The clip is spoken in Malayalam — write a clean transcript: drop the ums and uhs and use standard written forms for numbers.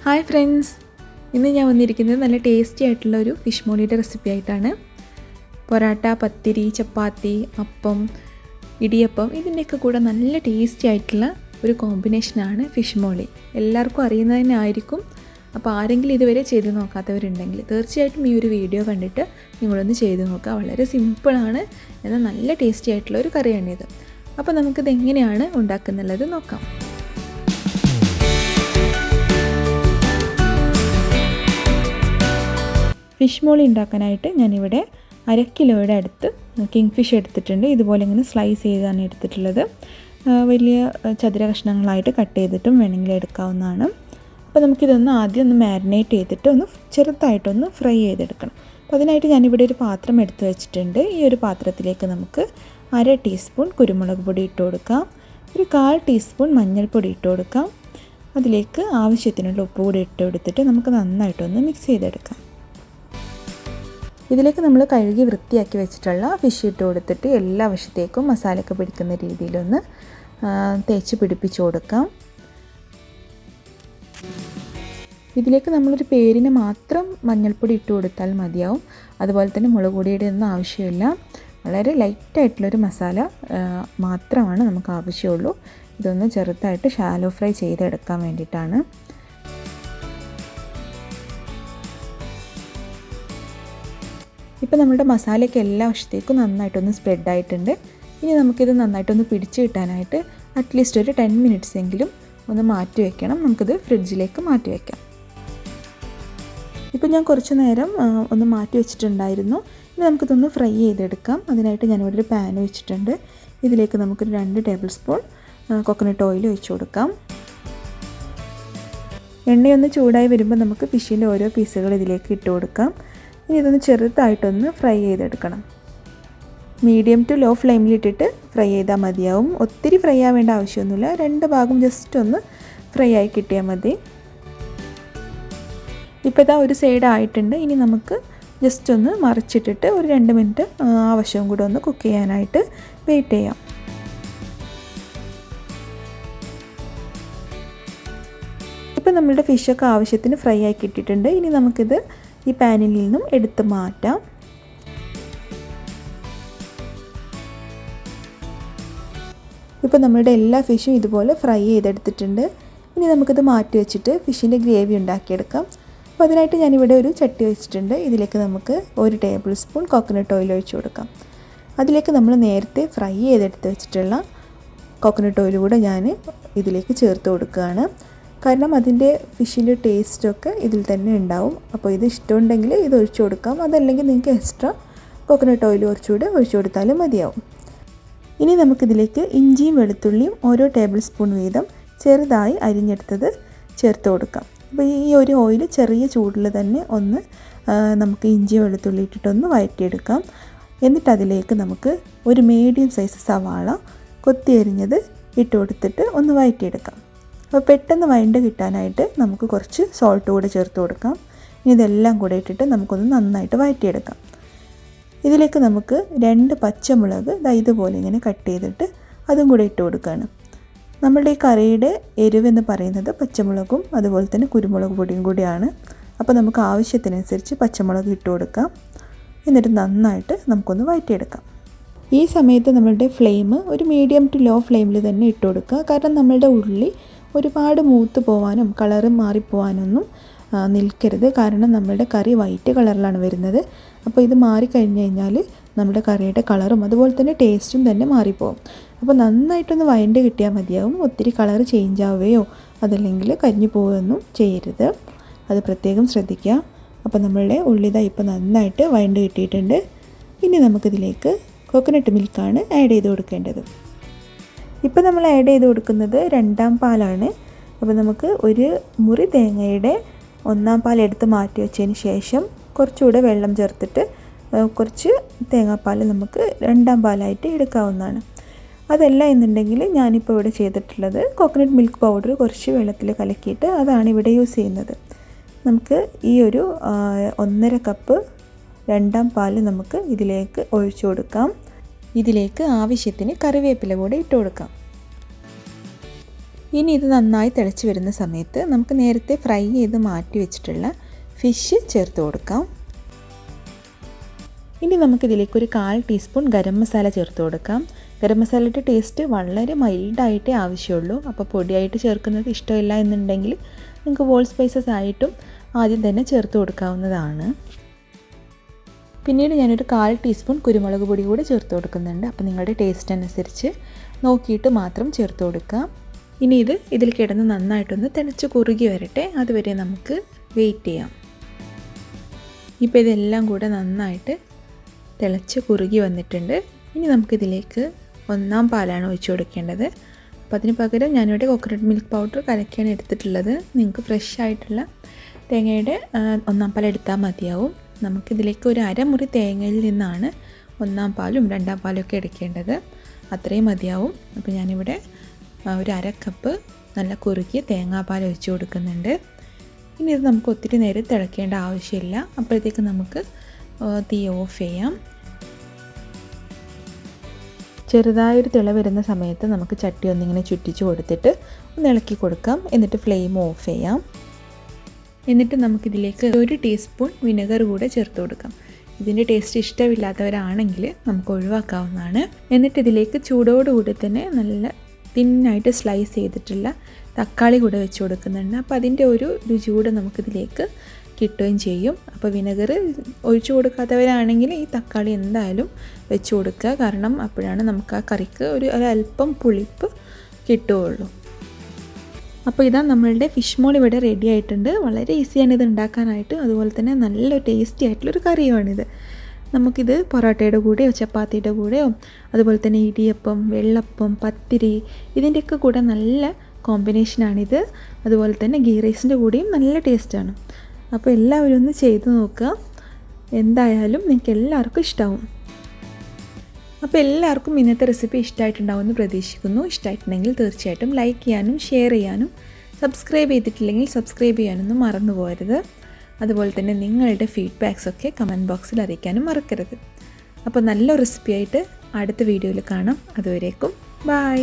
ഹായ് ഫ്രണ്ട്സ്, ഇന്ന് ഞാൻ വന്നിരിക്കുന്നത് നല്ല ടേസ്റ്റി ആയിട്ടുള്ള ഒരു ഫിഷ് മോളിയുടെ റെസിപ്പി ആയിട്ടാണ്. പൊറാട്ട, പത്തിരി, ചപ്പാത്തി, അപ്പം, ഇടിയപ്പം ഇതിൻ്റെയൊക്കെ കൂടെ നല്ല ടേസ്റ്റി ആയിട്ടുള്ള ഒരു കോമ്പിനേഷനാണ് ഫിഷ് മോളി. എല്ലാവർക്കും അറിയുന്നത് ആയിരിക്കും. അപ്പോൾ ആരെങ്കിലും ഇതുവരെ ചെയ്ത് നോക്കാത്തവരുണ്ടെങ്കിൽ തീർച്ചയായിട്ടും ഈ ഒരു വീഡിയോ കണ്ടിട്ട് നിങ്ങളൊന്ന് ചെയ്ത് നോക്കുക. വളരെ സിമ്പിളാണ്, എന്നാൽ നല്ല ടേസ്റ്റി ആയിട്ടുള്ള ഒരു കറിയാണിത്. അപ്പോൾ നമുക്കിത് എങ്ങനെയാണ് ഉണ്ടാക്കുന്നുള്ളത് നോക്കാം. ഫിഷ് മോളി ഉണ്ടാക്കാനായിട്ട് ഞാനിവിടെ 1/2 കിലോയുടെ അടുത്ത് കിങ് ഫിഷ് എടുത്തിട്ടുണ്ട്. ഇതുപോലെ ഇങ്ങനെ സ്ലൈസ് ചെയ്താണ് എടുത്തിട്ടുള്ളത്. വലിയ ചതുര കഷ്ണങ്ങളായിട്ട് കട്ട് ചെയ്തിട്ടും വേണമെങ്കിൽ എടുക്കാവുന്നതാണ്. അപ്പോൾ നമുക്കിതൊന്ന് ആദ്യം ഒന്ന് മാരിനേറ്റ് ചെയ്തിട്ട് ഒന്ന് ചെറുതായിട്ടൊന്ന് ഫ്രൈ ചെയ്തെടുക്കണം. അപ്പോൾ അതിനായിട്ട് ഞാനിവിടെ ഒരു പാത്രം എടുത്ത് വെച്ചിട്ടുണ്ട്. ഈ ഒരു പാത്രത്തിലേക്ക് നമുക്ക് 1/2 ടീസ്പൂൺ കുരുമുളക് പൊടി ഇട്ട് കൊടുക്കാം. ഒരു 1/4 ടീസ്പൂൺ മഞ്ഞൾപ്പൊടി ഇട്ട് കൊടുക്കാം. അതിലേക്ക് ആവശ്യത്തിനുള്ള ഉപ്പ് കൂടി ഇട്ട് കൊടുത്തിട്ട് നമുക്ക് നന്നായിട്ടൊന്ന് മിക്സ് ചെയ്തെടുക്കാം. ഇതിലേക്ക് നമ്മൾ കഴുകി വൃത്തിയാക്കി വെച്ചിട്ടുള്ള ഫിഷ് ഇട്ട് കൊടുത്തിട്ട് എല്ലാ വശത്തേക്കും മസാലയൊക്കെ പിടിക്കുന്ന രീതിയിലൊന്ന് തേച്ച് പിടിപ്പിച്ച് കൊടുക്കാം. ഇതിലേക്ക് നമ്മളൊരു പേരിന് മാത്രം മഞ്ഞൾപ്പൊടി ഇട്ട് കൊടുത്താൽ മതിയാവും. അതുപോലെ തന്നെ മുളക് പൊടിയുടെ ഒന്നും ആവശ്യമില്ല. വളരെ ലൈറ്റായിട്ടുള്ളൊരു മസാല മാത്രമാണ് നമുക്ക് ആവശ്യമുള്ളൂ. ഇതൊന്ന് ചെറുതായിട്ട് ഷാലോ ഫ്രൈ ചെയ്തെടുക്കാൻ വേണ്ടിയിട്ടാണ്. ഇപ്പോൾ നമ്മുടെ മസാലയ്ക്ക് എല്ലാ വശത്തേക്കും നന്നായിട്ടൊന്ന് സ്പ്രെഡായിട്ടുണ്ട്. ഇനി നമുക്കിത് നന്നായിട്ടൊന്ന് പിടിച്ച് കിട്ടാനായിട്ട് അറ്റ്ലീസ്റ്റ് ഒരു 10 മിനിറ്റ്സ് എങ്കിലും ഒന്ന് മാറ്റി വയ്ക്കണം. നമുക്കിത് ഫ്രിഡ്ജിലേക്ക് മാറ്റി വയ്ക്കാം. ഇപ്പോൾ ഞാൻ കുറച്ച് നേരം ഒന്ന് മാറ്റി വെച്ചിട്ടുണ്ടായിരുന്നു. ഇനി നമുക്കിതൊന്ന് ഫ്രൈ ചെയ്തെടുക്കാം. അതിനായിട്ട് ഞാനിവിടെ ഒരു പാൻ വെച്ചിട്ടുണ്ട്. ഇതിലേക്ക് നമുക്കൊരു 2 ടേബിൾ സ്പൂൺ കോക്കനട്ട് ഓയിൽ ഒഴിച്ച് കൊടുക്കാം. എണ്ണയൊന്ന് ചൂടായി വരുമ്പോൾ നമുക്ക് ഫിഷിൻ്റെ ഓരോ പീസുകൾ ഇതിലേക്ക് ഇട്ട് കൊടുക്കാം. ഇനി ഇതൊന്ന് ചെറുതായിട്ടൊന്ന് ഫ്രൈ ചെയ്തെടുക്കണം. മീഡിയം ടു ലോ ഫ്ലെയിമിലിട്ടിട്ട് ഫ്രൈ ചെയ്താൽ മതിയാവും. ഒത്തിരി ഫ്രൈ ആവേണ്ട ആവശ്യമൊന്നുമില്ല. 2 ഭാഗം ജസ്റ്റ് ഒന്ന് ഫ്രൈ ആയി കിട്ടിയാൽ മതി. ഇപ്പോൾ ഇതാ ഒരു സൈഡ് ആയിട്ടുണ്ട്. ഇനി നമുക്ക് ജസ്റ്റ് ഒന്ന് മറിച്ചിട്ടിട്ട് ഒരു 2 മിനിറ്റ് ആ വശവും കൂടെ ഒന്ന് കുക്ക് ചെയ്യാനായിട്ട് വെയിറ്റ് ചെയ്യാം. ഇപ്പോൾ നമ്മളുടെ ഫിഷൊക്കെ ആവശ്യത്തിന് ഫ്രൈ ആയി കിട്ടിയിട്ടുണ്ട്. ഇനി നമുക്കിത് ഈ പാനിൽ നിന്നും എടുത്ത് മാറ്റാം. ഇപ്പോൾ നമ്മളുടെ എല്ലാ ഫിഷും ഇതുപോലെ ഫ്രൈ ചെയ്തെടുത്തിട്ടുണ്ട്. ഇനി നമുക്കിത് മാറ്റി വെച്ചിട്ട് ഫിഷിൻ്റെ ഗ്രേവി ഉണ്ടാക്കിയെടുക്കാം. അപ്പോൾ അതിനായിട്ട് ഞാനിവിടെ ഒരു ചട്ടി വെച്ചിട്ടുണ്ട്. ഇതിലേക്ക് നമുക്ക് 1 ടേബിൾ സ്പൂൺ കോക്കനട്ട് ഓയിൽ ഒഴിച്ച് കൊടുക്കാം. അതിലേക്ക് നമ്മൾ നേരത്തെ ഫ്രൈ ചെയ്തെടുത്ത് വെച്ചിട്ടുള്ള കോക്കനട്ട് ഓയിൽ കൂടെ ഞാൻ ഇതിലേക്ക് ചേർത്ത് കൊടുക്കുകയാണ്. കാരണം അതിൻ്റെ ഫിഷിൻ്റെ ടേസ്റ്റൊക്കെ ഇതിൽ തന്നെ ഉണ്ടാവും. അപ്പോൾ ഇത് ഇഷ്ടമുണ്ടെങ്കിൽ ഇത് ഒഴിച്ചു കൊടുക്കാം. അതല്ലെങ്കിൽ നിങ്ങൾക്ക് എക്സ്ട്രാ കോക്കനട്ട് ഓയിൽ കുറച്ചുകൂടെ ഒഴിച്ചു കൊടുത്താലും മതിയാവും. ഇനി നമുക്കിതിലേക്ക് ഇഞ്ചിയും വെളുത്തുള്ളിയും ഓരോ ടേബിൾ സ്പൂൺ വീതം ചെറുതായി അരിഞ്ഞെടുത്തത് ചേർത്ത് കൊടുക്കാം. അപ്പോൾ ഈ ഒരു ഓയിൽ ചെറിയ ചൂടിൽ തന്നെ ഒന്ന് നമുക്ക് ഇഞ്ചി വെളുത്തുള്ളി ഇട്ടിട്ടൊന്ന് വഴറ്റിയെടുക്കാം. എന്നിട്ട് അതിലേക്ക് നമുക്ക് ഒരു മീഡിയം സൈസ് സവാള കൊത്തി അരിഞ്ഞത് ഇട്ട് കൊടുത്തിട്ട് ഒന്ന് വഴറ്റിയെടുക്കാം. അപ്പോൾ പെട്ടെന്ന് വഴണ്ട് കിട്ടാനായിട്ട് നമുക്ക് കുറച്ച് സോൾട്ട് കൂടെ ചേർത്ത് കൊടുക്കാം. ഇനി ഇതെല്ലാം കൂടെ ഇട്ടിട്ട് നമുക്കൊന്ന് നന്നായിട്ട് വഴറ്റിയെടുക്കാം. ഇതിലേക്ക് നമുക്ക് 2 പച്ചമുളക് ഇതുപോലെ ഇങ്ങനെ കട്ട് ചെയ്തിട്ട് അതും കൂടെ ഇട്ട് കൊടുക്കുകയാണ്. നമ്മളുടെ ഈ കറിയുടെ എരിവെന്ന് പറയുന്നത് പച്ചമുളകും അതുപോലെ തന്നെ കുരുമുളക് പൊടിയും കൂടിയാണ്. അപ്പോൾ നമുക്ക് ആവശ്യത്തിനനുസരിച്ച് പച്ചമുളക് ഇട്ട് കൊടുക്കാം. എന്നിട്ട് നന്നായിട്ട് നമുക്കൊന്ന് വഴറ്റിയെടുക്കാം. ഈ സമയത്ത് നമ്മളുടെ ഫ്ലെയിം ഒരു മീഡിയം ടു ലോ ഫ്ലെയിമിൽ തന്നെ ഇട്ട് കൊടുക്കുക. കാരണം നമ്മളുടെ ഉള്ളി ഒരുപാട് മൂത്ത് പോകാനും കളറ് മാറിപ്പോകാനൊന്നും നിൽക്കരുത്. കാരണം നമ്മളുടെ കറി വൈറ്റ് കളറിലാണ് വരുന്നത്. അപ്പോൾ ഇത് മാറിക്കഴിഞ്ഞ് കഴിഞ്ഞാൽ നമ്മുടെ കറിയുടെ കളറും അതുപോലെ തന്നെ ടേസ്റ്റും തന്നെ മാറിപ്പോകും. അപ്പോൾ നന്നായിട്ടൊന്ന് വഴണ്ട് കിട്ടിയാൽ മതിയാവും. ഒത്തിരി കളർ ചേഞ്ച് ആവുകയോ അതല്ലെങ്കിൽ കരിഞ്ഞു പോവുകയൊന്നും ചെയ്യരുത്. അത് പ്രത്യേകം ശ്രദ്ധിക്കുക. അപ്പോൾ നമ്മളുടെ ഉള്ളിതാ ഇപ്പോൾ നന്നായിട്ട് വഴണ്ട് കിട്ടിയിട്ടുണ്ട്. ഇനി നമുക്കിതിലേക്ക് കോക്കനട്ട് മിൽക്കാണ് ആഡ് ചെയ്ത് കൊടുക്കേണ്ടത്. ഇപ്പോൾ നമ്മൾ ആഡ് ചെയ്ത് കൊടുക്കുന്നത് 2ാം പാലാണ്. അപ്പോൾ നമുക്ക് ഒരു മുറി തേങ്ങയുടെ 1ാം പാൽ എടുത്ത് മാറ്റി വെച്ചതിന് ശേഷം കുറച്ചുകൂടെ വെള്ളം ചേർത്തിട്ട് കുറച്ച് തേങ്ങാപ്പാൽ നമുക്ക് 2ാം പാലായിട്ട് എടുക്കാവുന്നതാണ്. അതല്ല എന്നുണ്ടെങ്കിൽ ഞാനിപ്പോൾ ഇവിടെ ചെയ്തിട്ടുള്ളത് കോക്കനട്ട് മിൽക്ക് പൗഡർ കുറച്ച് വെള്ളത്തിൽ കലക്കിയിട്ട് അതാണ് ഇവിടെ യൂസ് ചെയ്യുന്നത്. നമുക്ക് ഈ ഒരു 1.5 കപ്പ് 2ാം പാൽ നമുക്ക് ഇതിലേക്ക് ഒഴിച്ചു കൊടുക്കാം. ഇതിലേക്ക് ആവശ്യത്തിന് കറിവേപ്പില കൂടെ ഇട്ട് കൊടുക്കാം. ഇനി ഇത് നന്നായി തിളച്ച് വരുന്ന സമയത്ത് നമുക്ക് നേരത്തെ ഫ്രൈ ചെയ്ത് മാറ്റി വെച്ചിട്ടുള്ള ഫിഷ് ചേർത്ത് കൊടുക്കാം. ഇനി നമുക്കിതിലേക്ക് ഒരു 1/4 ടീസ്പൂൺ ഗരം മസാല ചേർത്ത് കൊടുക്കാം. ഗരം മസാലയുടെ ടേസ്റ്റ് വളരെ മൈൽഡായിട്ടേ ആവശ്യമുള്ളൂ. അപ്പോൾ പൊടിയായിട്ട് ചേർക്കുന്നത് ഇഷ്ടമില്ല എന്നുണ്ടെങ്കിൽ നിങ്ങൾക്ക് വോൾ സ്പൈസസ് ആയിട്ടും ആദ്യം തന്നെ ചേർത്ത് കൊടുക്കാവുന്നതാണ്. പിന്നീട് ഞാനൊരു 1/4 ടീസ്പൂൺ കുരുമുളക് പൊടി കൂടെ ചേർത്ത് കൊടുക്കുന്നുണ്ട്. അപ്പോൾ നിങ്ങളുടെ ടേസ്റ്റ് അനുസരിച്ച് നോക്കിയിട്ട് മാത്രം ചേർത്ത് കൊടുക്കാം. ഇനി ഇതിൽ കിടന്ന് നന്നായിട്ടൊന്ന് തിളച്ച് കുറുകി വരട്ടെ. അതുവരെ നമുക്ക് വെയിറ്റ് ചെയ്യാം. ഇപ്പോൾ ഇതെല്ലാം കൂടെ നന്നായിട്ട് തിളച്ച് കുറുകി വന്നിട്ടുണ്ട്. ഇനി നമുക്കിതിലേക്ക് 1 പാലാണ് ഒഴിച്ച് കൊടുക്കേണ്ടത്. അപ്പോൾ അതിന് പകരം ഞാനിവിടെ കോക്കനട്ട് മിൽക്ക് പൗഡർ കലക്കിയാണ് എടുത്തിട്ടുള്ളത്. നിങ്ങൾക്ക് ഫ്രഷ് ആയിട്ടുള്ള തേങ്ങയുടെ 1 പാൽ എടുത്താൽ മതിയാവും. നമുക്കിതിലേക്ക് ഒരു അരമുറി തേങ്ങയിൽ നിന്നാണ് 1 പാലും 2 പാലും ഒക്കെ എടുക്കേണ്ടത്. അത്രയും മതിയാവും. അപ്പോൾ ഞാനിവിടെ ഒരു 1/2 കപ്പ് നല്ല കുറുകിയ തേങ്ങാപ്പാൽ ഒഴിച്ച് കൊടുക്കുന്നുണ്ട്. ഇനി ഇത് നമുക്ക് ഒത്തിരി നേരം തിളക്കേണ്ട ആവശ്യമില്ല. അപ്പോഴത്തേക്ക് നമുക്ക് തീ ഓഫ് ചെയ്യാം. ചെറുതായൊരു തിള വരുന്ന സമയത്ത് നമുക്ക് ചട്ടി ഒന്നിങ്ങനെ ചുറ്റിച്ച് കൊടുത്തിട്ട് ഒന്ന് ഇളക്കി കൊടുക്കാം. എന്നിട്ട് ഫ്ലെയിം ഓഫ് ചെയ്യാം. എന്നിട്ട് നമുക്കിതിലേക്ക് 1 ടീസ്പൂൺ വിനെഗർ കൂടെ ചേർത്ത് കൊടുക്കാം. ഇതിൻ്റെ ടേസ്റ്റ് ഇഷ്ടമില്ലാത്തവരാണെങ്കിൽ നമുക്ക് ഒഴിവാക്കാവുന്നതാണ്. എന്നിട്ട് ഇതിലേക്ക് ചൂടോടുകൂടി തന്നെ നല്ല തിന്നായിട്ട് സ്ലൈസ് ചെയ്തിട്ടുള്ള തക്കാളി കൂടെ വെച്ച് കൊടുക്കുന്നുണ്ട്. അപ്പോൾ അതിൻ്റെ ഒരു രുചി കൂടെ നമുക്കിതിലേക്ക് കിട്ടുകയും ചെയ്യും. അപ്പോൾ വിനെഗർ ഒഴിച്ചു കൊടുക്കാത്തവരാണെങ്കിൽ ഈ തക്കാളി എന്തായാലും വെച്ച് കൊടുക്കുക. കാരണം അപ്പോഴാണ് നമുക്ക് ആ കറിക്ക് ഒരു അല്പം പുളിപ്പ് കിട്ടുകയുള്ളൂ. അപ്പോൾ ഇതാ നമ്മളുടെ ഫിഷ് മോൾ ഇവിടെ റെഡി ആയിട്ടുണ്ട്. വളരെ ഈസിയാണ് ഇത് ഉണ്ടാക്കാനായിട്ട്. അതുപോലെ തന്നെ നല്ല ടേസ്റ്റി ആയിട്ടുള്ളൊരു കറിയുമാണിത്. നമുക്കിത് പൊറോട്ടയുടെ കൂടെയോ ചപ്പാത്തിയുടെ കൂടെയോ അതുപോലെ തന്നെ ഇടിയപ്പം, വെള്ളപ്പം, പത്തിരി ഇതിൻ്റെയൊക്കെ കൂടെ നല്ല കോമ്പിനേഷനാണിത്. അതുപോലെ തന്നെ ഗീ റൈസിൻ്റെ കൂടെയും നല്ല ടേസ്റ്റാണ്. അപ്പോൾ എല്ലാവരും ഒന്ന് ചെയ്ത് നോക്കുക. എന്തായാലും നിങ്ങൾക്ക് എല്ലാവർക്കും ഇഷ്ടമാവും. അപ്പോൾ എല്ലാവർക്കും ഇന്നത്തെ റെസിപ്പി ഇഷ്ടമായിട്ടുണ്ടാവുമെന്ന് പ്രതീക്ഷിക്കുന്നു. ഇഷ്ടമായിട്ടുണ്ടെങ്കിൽ തീർച്ചയായിട്ടും ലൈക്ക് ചെയ്യാനും ഷെയർ ചെയ്യാനും സബ്സ്ക്രൈബ് ചെയ്തിട്ടില്ലെങ്കിൽ സബ്സ്ക്രൈബ് ചെയ്യാനൊന്നും മറന്നു പോകരുത്. അതുപോലെ തന്നെ നിങ്ങളുടെ ഫീഡ്ബാക്സൊക്കെ കമൻറ്റ് ബോക്സിൽ അറിയിക്കാനും മറക്കരുത്. അപ്പോൾ നല്ല റെസിപ്പിയായിട്ട് അടുത്ത വീഡിയോയിൽ കാണാം. അതുവരേക്കും ബൈ.